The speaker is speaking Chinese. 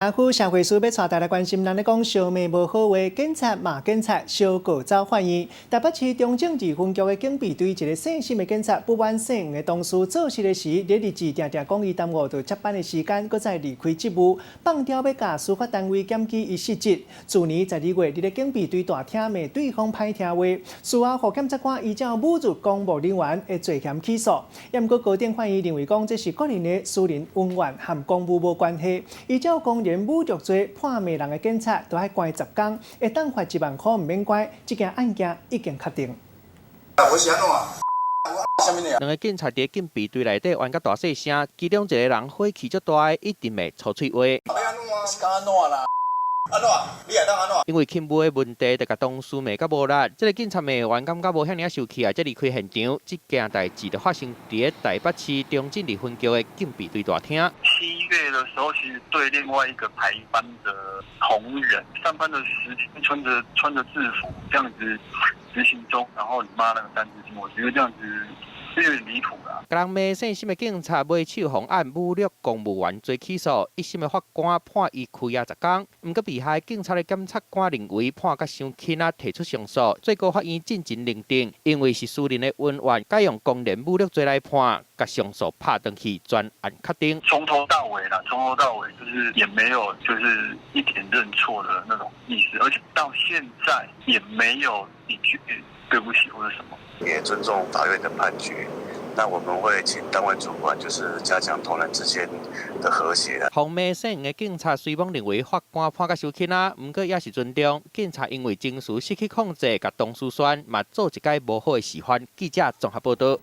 政府社会司要带大家关心，人咧讲小妹无好话，警察骂警察，小告走法院。台北市中正二分局的警备队一个姓姓的警察不满姓黄的同事做事的时，日日定定讲伊耽误到接班的时间，搁再离开职务，放刁要甲司法单位检举伊失职。去年12月，伫咧警备队大厅骂对方歹听话，事后互检察官依照侮辱公务人员的罪嫌起诉。也毋过高等法院认为讲这是个人的私人恩怨，和公务无关系，依照公然侮辱罪判骂人的警察，都要关10天，会当罚1万块，唔免关。这件案件已经确定。我是安怎？两个警察伫警备队内底冤甲大细声，其中一个人火气足大，一定会粗嘴话。是安怎啦？安怎？你会当安怎？因为轻微的问题，就甲同事骂甲无力。这个警察骂完感觉无遐尔受气啊，才离开现场。这件代志就发生伫台北市中正2分局的警备队大厅。7月的时候，其实对另外一个排班的同仁，上班的时间穿着制服这样子执行中，然后你骂那个3字经，我觉得这样子是有点离谱啦。甲人骂姓心的警察买手妨案侮辱公务员罪起诉，1审的法官判伊拘押10天。毋过被害警察的检察官认为判甲伤轻啊，提出上诉。最高法院进前认定，因为是私人的恩怨，该用公然侮辱罪来判，甲上诉拍回去，专案确定。从头到尾就是也没有就是一点认错的那种意思，而且到现在也没有一句对不起或者什么。也尊重法院的判决。那我们会请单位主管，就是加强同仁之间的和谐。红骂姓黄的警察虽然认为法官判甲伤轻啊，毋过也是尊重警察，因为情绪失去控制，甲同事宣嘛做一届无好的示范。记者综合报道。